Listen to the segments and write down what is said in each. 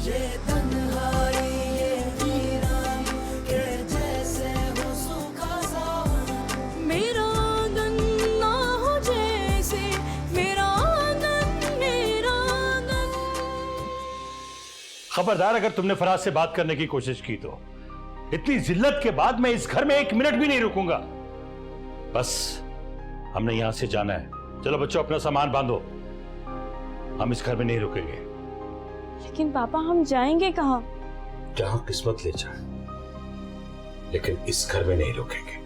ये तन्हाई ये वीरानी के जैसे हो सूखा सा मेरा आंगन ना हो जैसे मेरा आंगन। खबरदार अगर तुमने फराज से बात करने की कोशिश की तो इतनी जिल्लत के बाद मैं इस घर में 1 मिनट भी नहीं रुकूंगा। बस हमने यहां से जाना है। चलो बच्चों अपना सामान बांधो, हम इस घर में नहीं रुकेंगे। लेकिन पापा हम जाएंगे कहाँ? जहां किस्मत ले जाए, लेकिन इस घर में नहीं रुकेंगे।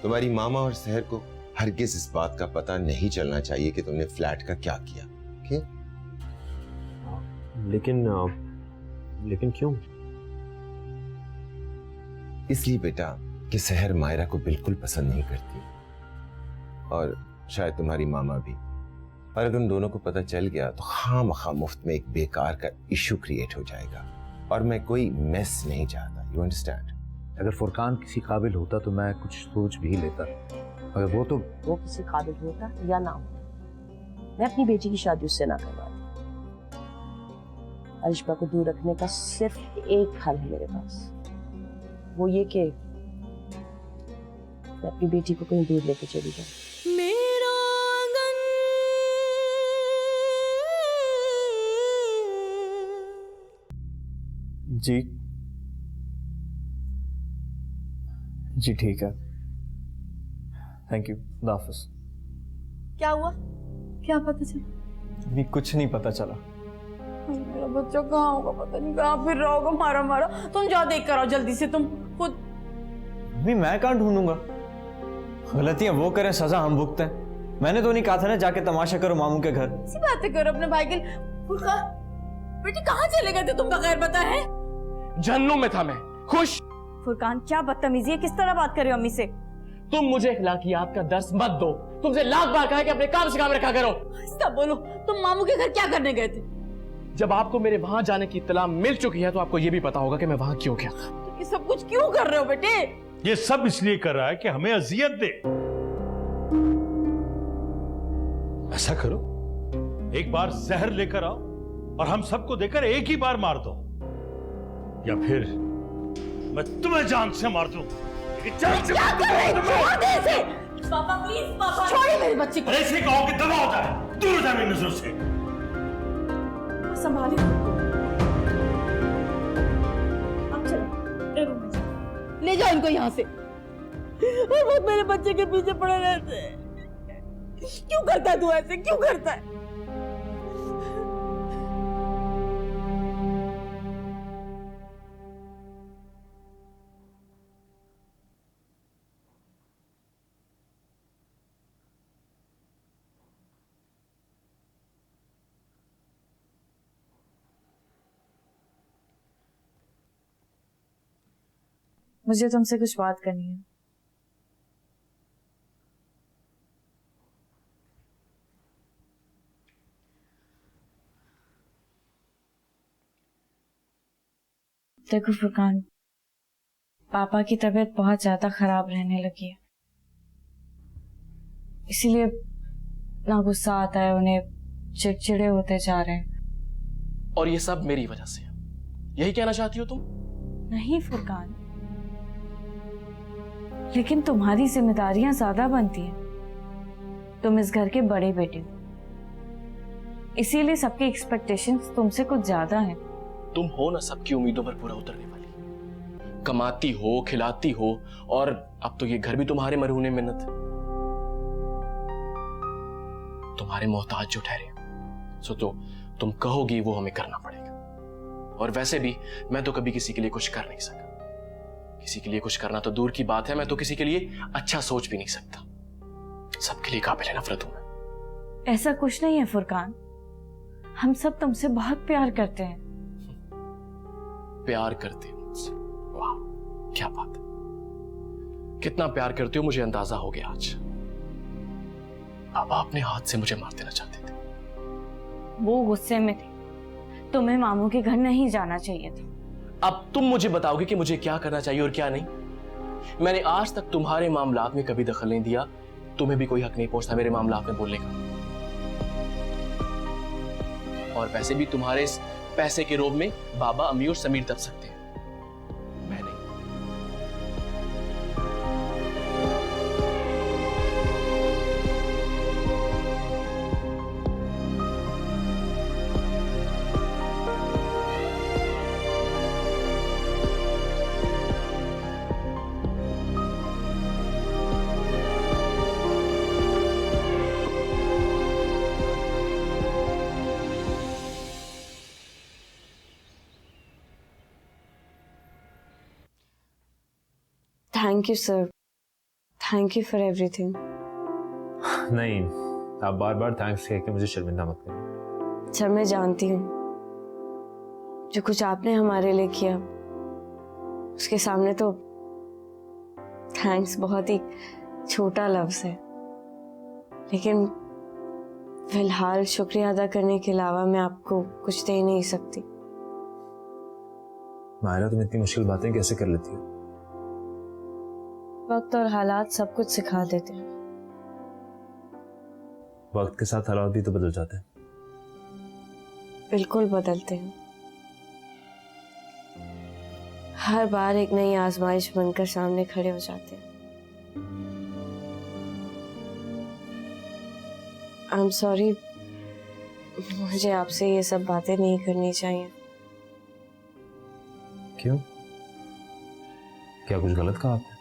तुम्हारी मामा और सहर को हरगिज इस बात का पता नहीं चलना चाहिए कि तुमने फ्लैट का क्या किया। okay? लेकिन क्यों? इसलिए बेटा कि सहर मायरा को बिल्कुल पसंद नहीं करती, और शायद तुम्हारी मामा भी। और अगर उन दोनों को पता चल गया तो खामखा मुफ्त में एक बेकार का इशू क्रिएट हो जाएगा, और मैं कोई मेस नहीं चाहता। You understand? अगर फुरकान किसी काबिल होता तो मैं कुछ सोच भी लेता, मगर वो किसी काबिल होता या ना होता, मैं अपनी बेटी की शादी उससे ना करवाती। अरिश्मा को दूर रखने का सिर्फ एक हल है मेरे पास, वो ये कि मैं अपनी बेटी को कहीं दूर लेके चली जाऊं। मेरा आंगन जी ठीक है, थैंक यू, खुदा हाफिज। क्या हुआ? क्या पता चला? अभी कुछ नहीं पता चला। मेरा बच्चा कहाँ होगा, पता नहीं कहाँ फिर रहा होगा, मारा मारा। तुम जाओ देख कर आओ जल्दी से, तुम खुद। अभी मैं कहाँ ढूंढूंगा? गलतियां वो करें, सजा हम भुगतें। मैंने तो नहीं कहा था ना जाके तमाशा करो मामू के घर। ऐसी बातें करो अपने भाई के। फुरकान बेटी कहाँ चले गए थे तुम बगैर बताए हैं? जन्नू में था मैं, खुश। फुरकान क्या बदतमीजी है, किस तरह बात कर रहे हो अम्मी से? तुम मुझे इखलाकियात का दर्स मत दो। तुमसे लाख बार कहा है कि अपने काम से काम रखा करो। ऐसा बोलो, तुम मामू के घर क्या करने गए थे? जब आपको मेरे वहां जाने की इत्तला मिल चुकी है तो आपको यह भी पता होगा कि मैं वहां क्यों गया था। तो ये सब कुछ क्यों कर रहे हो बेटे? ये सब इसलिए कर रहा है कि हमें अजियत दे। ऐसा करो, एक बार जहर लेकर आओ और हम सबको देकर एक ही बार मार दो, या फिर मैं तुम्हें जान से मार दूं। क्या कर रहे हो? छोड़ दे इसे। पापा प्लीज, पापा छोड़िए मेरे बच्चे को। ऐसे कहो कि दबा होता है, दूर जा मेरी नजर से। संभालिए। अब चलो, ले जाओ इनको यहाँ से। वो मेरे बच्चे के पीछे पड़े रहते हैं। क्यों करता है तू ऐसे, क्यों करता है? मुझे तुमसे कुछ बात करनी है। देखो फुरकान, पापा की तबीयत बहुत ज्यादा खराब रहने लगी है, इसीलिए ना गुस्सा आता है उन्हें, चिड़चिड़े होते जा रहे हैं। और ये सब मेरी वजह से। यही कहना चाहती हो तुम? नहीं फुरकान, लेकिन तुम्हारी जिम्मेदारियां ज्यादा बनती हैं। तुम इस घर के बड़े बेटे हो, इसीलिए सबकी एक्सपेक्टेशंस तुमसे कुछ ज्यादा हैं। तुम हो ना सबकी उम्मीदों पर पूरा उतरने वाली। कमाती हो, खिलाती हो, और अब तो ये घर भी तुम्हारे मरहूने मिन्नत है। तुम्हारे मोहताज जो ठहरे, सो तो तुम कहोगी वो हमें करना पड़ेगा। और वैसे भी मैं तो कभी किसी के लिए कुछ कर नहीं सका। किसी के लिए कुछ करना तो दूर की बात है, मैं तो किसी के लिए अच्छा सोच भी नहीं सकता। सबके लिए काबिल नफरत हूं मैं। ऐसा कुछ नहीं है फुरकान, हम सब तुमसे बहुत प्यार करते हैं। प्यार करते हो मुझसे? वाह क्या बात है, कितना प्यार करते हो मुझे अंदाजा हो गया आज। पापा अपने हाथ से मुझे मार देना चाहते थे। वो गुस्से में थे, तुम्हें मामू के घर नहीं जाना चाहिए था। अब तुम मुझे बताओगे कि मुझे क्या करना चाहिए और क्या नहीं। मैंने आज तक तुम्हारे मामलात में कभी दखल नहीं दिया, तुम्हें भी कोई हक नहीं पहुंचता मेरे मामलात में बोलने का। और वैसे भी तुम्हारे इस पैसे के रोब में बाबा, अम्मी और समीर दब सकते हैं, मैं नहीं। Thank you sir, thank you for everything. नहीं, आप बार बार थैंक्स कह के मुझे शर्मिंदा मत करें। सर मैं जानती हूँ जो कुछ आपने हमारे लिए किया उसके सामने तो थैंक्स बहुत ही छोटा लफ्ज है, लेकिन फिलहाल शुक्रिया अदा करने के अलावा मैं आपको कुछ दे नहीं सकती। मायरा, तुम इतनी मुश्किल बातें कैसे कर लेती हो? वक्त और हालात सब कुछ सिखा देते हैं। वक्त के साथ हालात भी तो बदल जाते हैं। बिल्कुल बदलते हैं, हर बार एक नई आजमाइश बनकर सामने खड़े हो जाते हैं। आई एम सॉरी, मुझे आपसे ये सब बातें नहीं करनी चाहिए। क्यों? क्या कुछ गलत कहा आपने?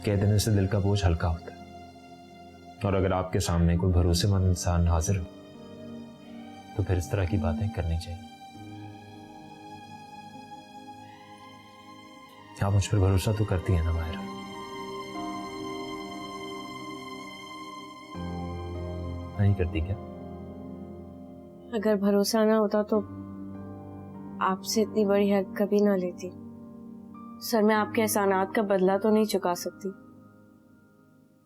कह देने से दिल का बोझ हल्का होता है, और अगर आपके सामने कोई भरोसेमंद इंसान हाजिर हो तो फिर इस तरह की बातें करनी चाहिए। आप मुझ पर भरोसा तो करती है ना मायरा? नहीं करती क्या? अगर भरोसा ना होता तो आपसे इतनी बड़ी हेल्प कभी ना लेती। सर मैं आपके एहसानात का बदला तो नहीं चुका सकती,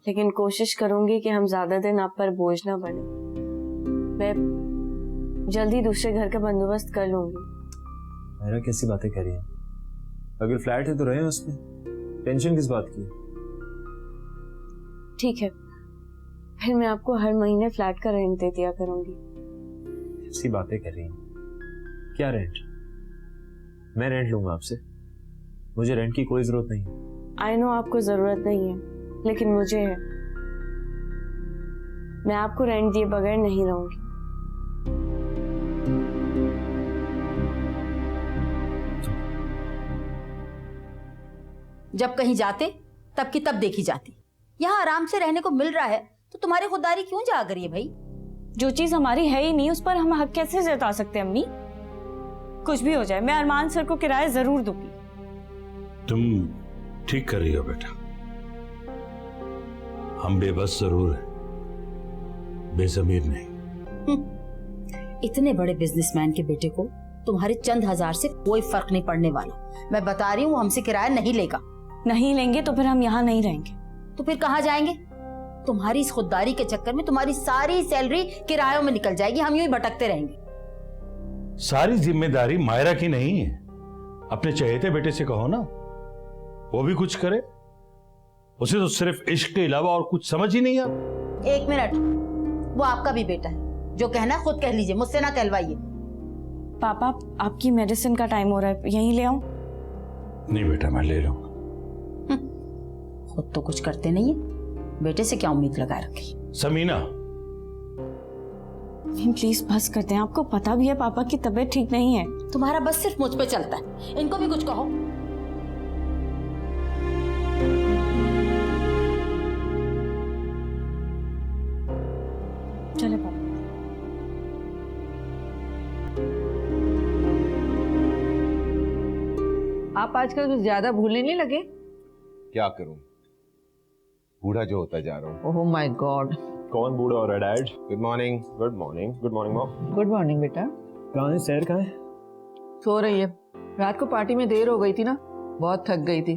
लेकिन कोशिश करूंगी कि हम ज्यादा दिन आप पर बोझ ना बने। मैं जल्दी दूसरे घर का बंदोबस्त कर लूंगी। मायरा कैसी बातें कर रही है? अगर फ्लैट है तो रहे उसमें, टेंशन किस बात की? ठीक है, फिर मैं आपको हर महीने फ्लैट का रेंट दे दिया करूंगी। ऐसी बातें कर रही हैं? क्या रेंट? मैं रेंट लूंगा आपसे? मुझे रेंट की कोई जरूरत नहीं है। आई नो आपको जरूरत नहीं है, लेकिन मुझे है। मैं आपको रेंट दिए बगैर नहीं रहूंगी। जब कहीं जाते तब की तब देखी जाती। यहाँ आराम से रहने को मिल रहा है तो तुम्हारी खुददारी क्यों जाग रही है भाई? जो चीज हमारी है ही नहीं उस पर हम हक कैसे जता सकते हैं अम्मी? कुछ भी हो जाए मैं अरमान सर को किराया जरूर दूंगी। तुम ठीक कर रही हो बेटा, हम बेबस जरूर हैं, बेजमीर नहीं। इतने बड़े बिजनेसमैन के बेटे को तुम्हारे चंद हजार से कोई फर्क नहीं पड़ने वाला। मैं बता रही हूँ, वो हमसे किराया नहीं लेगा। नहीं लेंगे तो फिर हम यहाँ नहीं रहेंगे। तो फिर कहाँ जाएंगे? तुम्हारी इस खुददारी के चक्कर में तुम्हारी सारी सैलरी किरायों में निकल जाएगी, हम यूं ही भटकते रहेंगे। सारी जिम्मेदारी मायरा की नहीं है, अपने चहेते बेटे से कहो ना, वो भी कुछ करे। उसे तो सिर्फ इश्क के अलावा और कुछ समझ ही नहीं आता। एक मिनट, वो आपका भी बेटा है, जो कहना है खुद कह लीजिए, मुझसे ना कहलवाइए। पापा आपकी मेडिसिन का टाइम हो रहा है, यहीं ले आऊं? नहीं बेटा, मैं ले लूंगा। खुद तो कुछ करते नहीं है, बेटे से क्या उम्मीद लगा रखी? समीना प्लीज बस करते हैं, आपको पता भी है पापा की तबीयत ठीक नहीं है। तुम्हारा बस सिर्फ मुझ पे चलता है, इनको भी कुछ कहो। चले पापा। आप आजकल कुछ ज्यादा भूलने नहीं लगे? क्या करूं, बूढ़ा जो होता जा रहा हूं। Oh my God. कौन बूढ़ा हो रहा है dad? Good morning. Good morning. Good morning mom. Good morning बेटा। कहाँ है सैर? कहाँ है? सो रही है, रात को पार्टी में देर हो गई थी ना, बहुत थक गई थी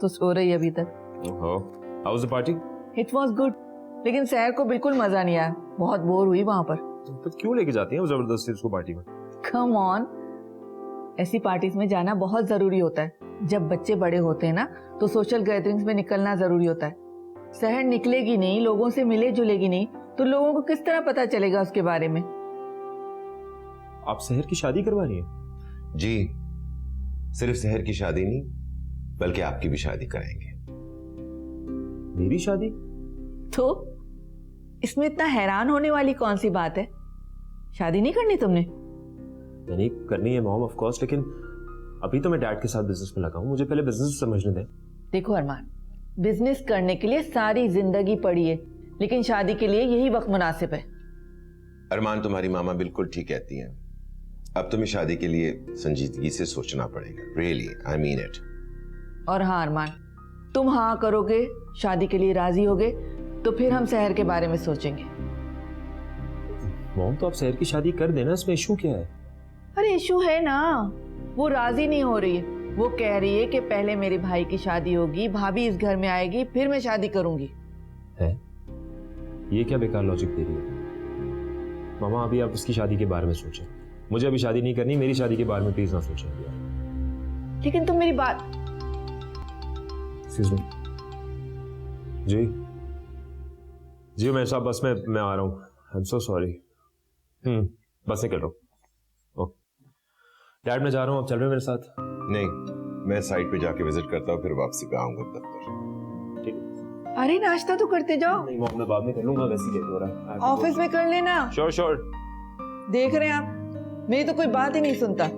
तो सो रही है अभी तक। How was the party? It was good, लेकिन सैर को बिल्कुल मजा नहीं आया, बहुत बोर हुई वहां पर। तो क्यों लेके जाती हैं वो जबरदस्ती उसको पार्टी में? कम ऑन, ऐसी पार्टीज में जाना बहुत जरूरी होता है। जब बच्चे बड़े होते हैं ना तो सोशल गैदरिंग्स में निकलना जरूरी होता है। शहर निकलेगी नहीं, लोगों से मिले जुलेगी नहीं, तो लोगों को किस तरह पता चलेगा उसके बारे में? आप सहर की शादी करवा रही हैं? जी, सिर्फ शहर की शादी नहीं बल्कि आपकी भी शादी कराएंगे। मेरी शादी? तो इसमें इतना हैरान होने वाली कौन सी बात है? शादी नहीं करनी तुमने? नहीं करनी है मॉम ऑफ कोर्स, लेकिन अभी तो मैं डैड के साथ बिजनेस में लगा हूं, मुझे पहले बिजनेस समझने दें। देखो अरमान, बिजनेस करने के लिए सारी जिंदगी पड़ी है, लेकिन शादी के लिए यही वक्त मुनासिब है। अरमान, तुम्हारी मामा बिल्कुल ठीक कहती हैं। अब तुम्हें शादी के लिए संजीदगी से सोचना पड़ेगा। Really, I mean it. और हाँ अरमान, तुम हाँ करोगे, शादी के लिए राजी होगे, तो फिर हम शहर के बारे में सोचेंगे। मॉम तो आप सहर की शादी कर देना, इसमें इशू क्या है? अरे इशू है ना, वो राजी नहीं हो रही है। वो कह रही है कि पहले मेरे भाई की शादी होगी, भाभी इस घर में आएगी, फिर मैं शादी करूंगी। है? ये क्या बेकार लॉजिक दे रही है मामा? अभी आप उसकी शादी के बारे में सोचें, मुझे अभी शादी नहीं करनी। मेरी शादी के बारे में प्लीज ना सोचें यार। लेकिन तुम मेरी बात। एक्सक्यूज मी जी, जी मैं साहब बस में मैं आ रहा हूँ। I am so sorry. बस निकल रहा हूँ। डैड मैं जा रहा हूँ, आप चल रहे हो मेरे साथ? नहीं, मैं साइट पे जाके विजिट करता हूँ, फिर वापसी पे आऊंगा दफ्तर। ठीक है। अरे नाश्ता तो करते जाओ। नहीं मॉम, मैं बाद में कर लूंगा, वैसे ही हो रहा है। ऑफिस में कर लेना। Sure sure. देख रहे हैं आप, मेरी तो कोई बात ही नहीं सुनता।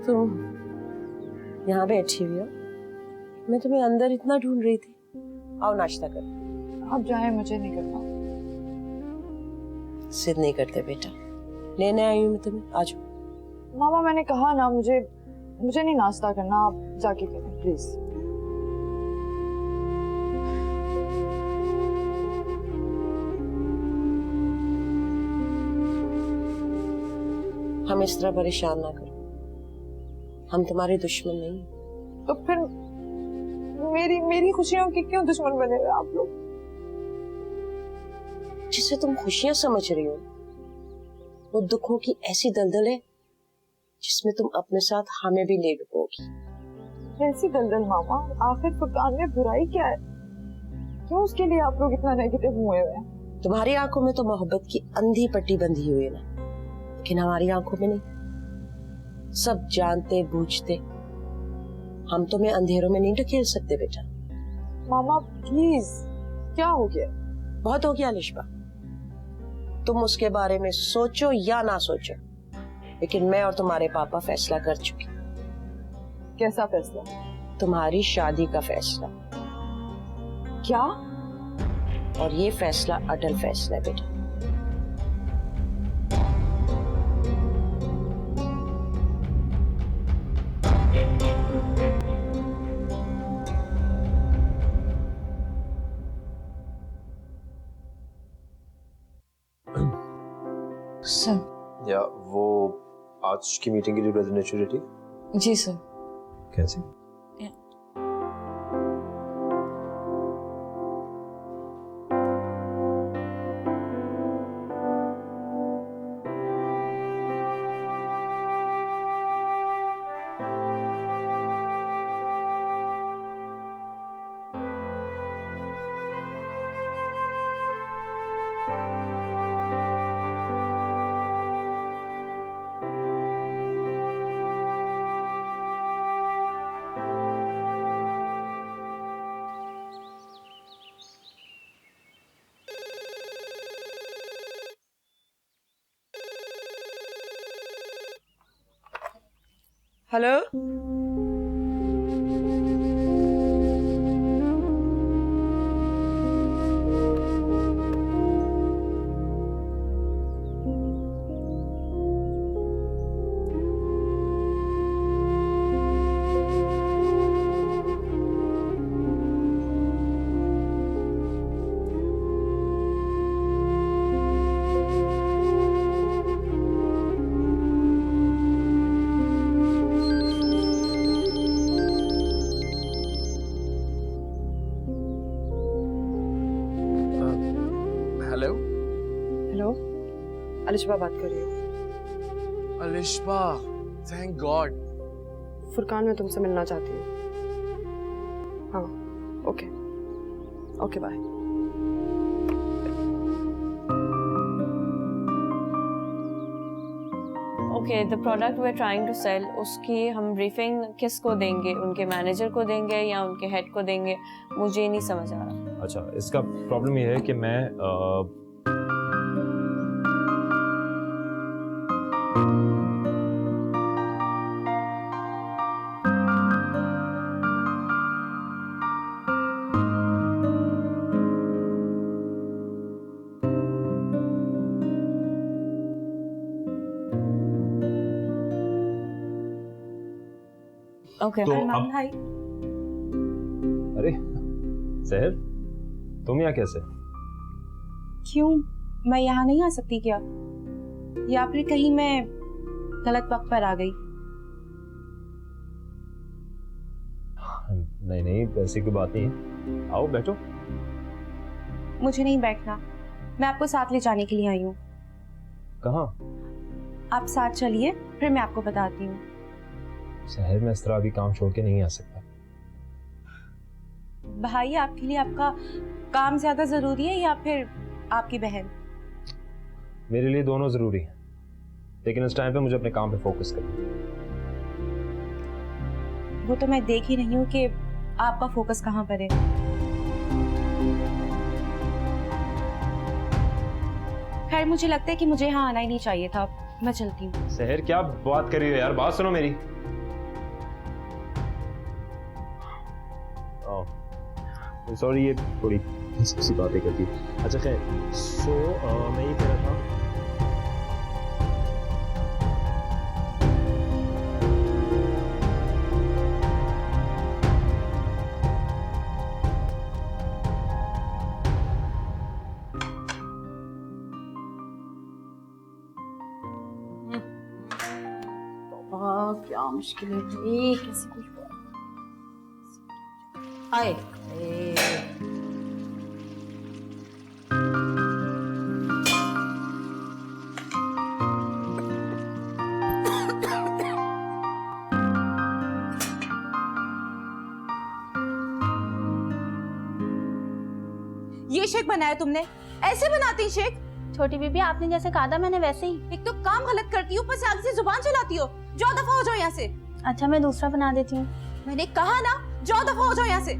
तुम यहाँ बैठी हुई हो, मैं तुम्हें अंदर इतना ढूंढ रही थी। आओ नाश्ता कर। आप जाए, मुझे नहीं करना। जिद नहीं करते बेटा, लेने आई हूँ मैं तुम्हें, आ जाओ। मामा मैंने कहा ना, मुझे नहीं नाश्ता करना, आप जाके करें प्लीज। हम इस तरह परेशान ना करो, हम तुम्हारे दुश्मन नहीं। तो फिर मेरी खुशियों की क्यों दुश्मन बने हुए आप लोग? जिसे तुम खुशियां समझ रही हो, वो दुखों की ऐसी दलदल है जिसमें तुम अपने साथ हमें भी ले डुबोगी। ऐसी दलदल मामा? आखिर फुरकान में बुराई क्या है? क्यों उसके लिए आप लोग इतना नेगेटिव हुए हुए हैं? तुम्हारी आंखों में तो मोहब्बत की अंधी पट्टी बंधी हुई है ना, लेकिन हमारी आंखों में नहीं। सब जानते बूझते हम तुम्हें अंधेरों में नहीं ढकेल सकते बेटा। मामा प्लीज, क्या हो गया? बहुत हो गया लिशबा, तुम उसके बारे में सोचो या ना सोचो, लेकिन मैं और तुम्हारे पापा फैसला कर चुके। कैसा फैसला? तुम्हारी शादी का फैसला। क्या? और ये फैसला अटल फैसला है बेटा। सर। या वो आज की मीटिंग के लिए प्रेजेंटेशन रेडी? जी सर। कैसे? हेलो, अलिशबा बात कर रही हूँ। Alishba, thank God. फुरकान, मैं तुमसे मिलना चाहती हूँ। हाँ, okay okay, bye. Okay, the product we are trying to sell, उसकी हम ब्रीफिंग किसको देंगे? उनके मैनेजर को देंगे या उनके हेड को देंगे? मुझे नहीं समझ आ रहा। अच्छा, इसका प्रॉब्लम ये है कि मैं ओके तो अब भाई, अरे सहर, तुम यहाँ कैसे? क्यों? मैं यहाँ नहीं आ सकती क्या? या फिर कहीं मैं गलत वक्त पर आ गई? नहीं नहीं, ऐसी कोई बात नहीं है। आओ बैठो। मुझे नहीं बैठना, मैं आपको साथ ले जाने के लिए आई हूँ। कहाँ? आप साथ चलिए, फिर मैं आपको बताती हूँ। शहर में इस तरह अभी काम छोड़ के नहीं आ सकता। भाई, आपके लिए आपका काम ज्यादा जरूरी है या फिर आपकी बहन? मेरे लिए दोनों जरूरी है, लेकिन इस टाइम पे मुझे अपने काम पे फोकस करना है। वो तो मैं देख ही रही हूँ कि आपका फोकस कहाँ पर है। खैर, मुझे लगता है कि मुझे यहाँ आना ही नहीं चाहिए था। मैं चलती हूँ। शहर, क्या बात कर रही हो यार? बात सुनो मेरी। सॉरी, ये थोड़ी सी बातें करती है। अच्छा खैर, मैं ये कह रहा था, क्या मुश्किल है भाई, कैसे कुछ आए। ये शेक बनाया तुमने? ऐसे बनाती है शेक? छोटी बीबी, आपने जैसे कहा था मैंने वैसे ही। एक तो काम गलत करती हो, ऊपर से आगे से जुबान चलाती हो। जाओ, दफा हो जाओ यहाँ से। अच्छा, मैं दूसरा बना देती हूँ। मैंने कहा ना, जाओ, दफा हो जाओ यहाँ से।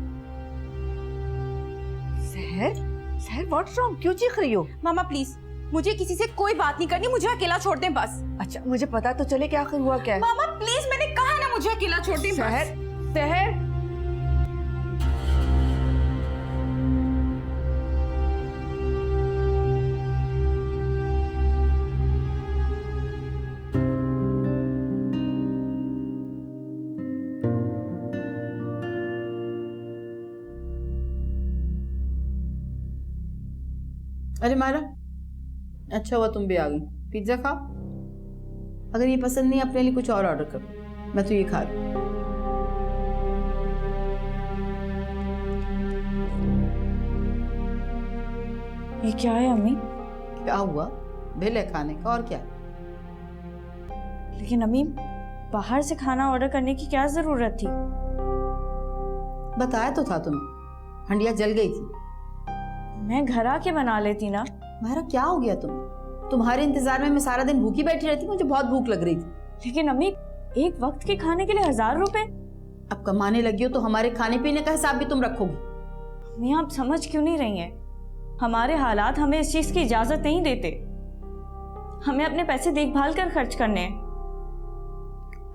सहर, सहर, व्हाट्स रॉन्ग? क्यों चीख रही हो? मामा प्लीज, मुझे किसी से कोई बात नहीं करनी, मुझे अकेला छोड़ दें बस। अच्छा, मुझे पता तो चले कि आखिर हुआ क्या है। मामा प्लीज, मैंने कहा ना, मुझे अकेला छोड़ दें बस। सहर, सहर, अरे मायरा, अच्छा हुआ तुम भी आ गई। पिज्जा खाओ, अगर ये पसंद नहीं अपने लिए कुछ और ऑर्डर करो। मैं तो ये खा रही हूँ। ये क्या है अम्मी? क्या हुआ? बिल है खाने का, और क्या? लेकिन अम्मी, बाहर से खाना ऑर्डर करने की क्या जरूरत थी? बताया तो था तुम्हें, हंडिया जल गई थी। मैं घर आके बना लेती ना। मायरा, क्या हो गया तुम्हें? तुम्हारे इंतजार में मैं सारा दिन भूखी बैठी रहती, मुझे बहुत भूख लग रही थी। लेकिन अम्मी, एक वक्त के खाने के लिए 1000 रुपए? अब कमाने लगी हो तो हमारे खाने पीने का हिसाब भी तुम रखोगी। अम्मी, आप समझ क्यों नहीं रही हैं? हमारे हालात हमें इस चीज की इजाजत नहीं देते। हमें अपने पैसे देखभाल कर खर्च करने हैं।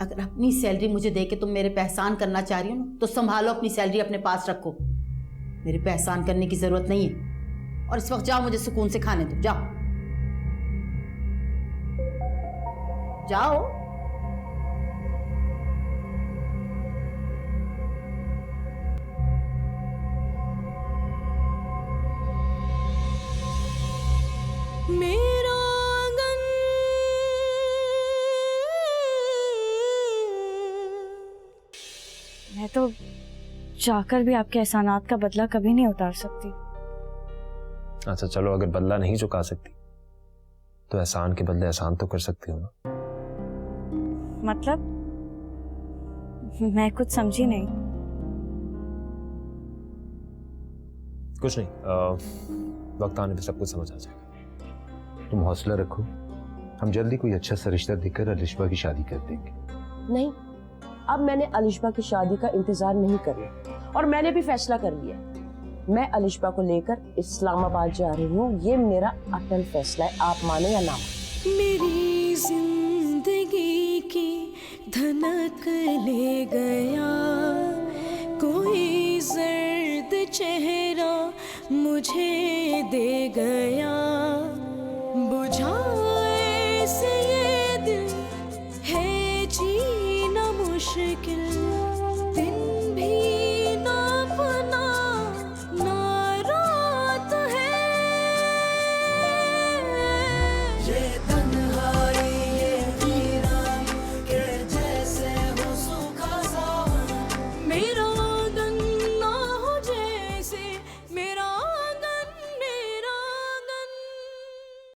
अगर अपनी सैलरी मुझे दे के तुम मेरे पे एहसान करना चाह रही हो ना, तो संभालो अपनी सैलरी, अपने पास रखो। मेरे पे एहसान करने की जरूरत नहीं है। और इस वक्त जाओ, मुझे सुकून से खाने दो। जाओ जाओ। मेरा आंगन मैं तो जाकर भी आपके एहसानात का बदला कभी नहीं उतार सकती। अच्छा चलो, अगर बदला नहीं चुका सकती तो एहसान के बदले एहसान तो कर सकती हो ना। मतलब मैं कुछ समझी नहीं। कुछ नहीं, वक्त आने पे सब कुछ समझ आ जाएगा। तुम हौसला रखो, हम जल्दी कोई अच्छा सा रिश्ता देखकर अलिशबा की शादी कर देंगे। नहीं, अब मैंने अलिशबा की शादी का इंतजार नहीं करना और मैंने भी फैसला कर लिया। मैं अलिशबा को लेकर इस्लामाबाद जा रही हूँ, ये मेरा अटल फैसला है, आप माने या ना माने। मेरी जिंदगी की धनक ले गया कोई जर्द चेहरा मुझे दे गया, बुझाए से ये दिल है जीना मुश्किल, दिन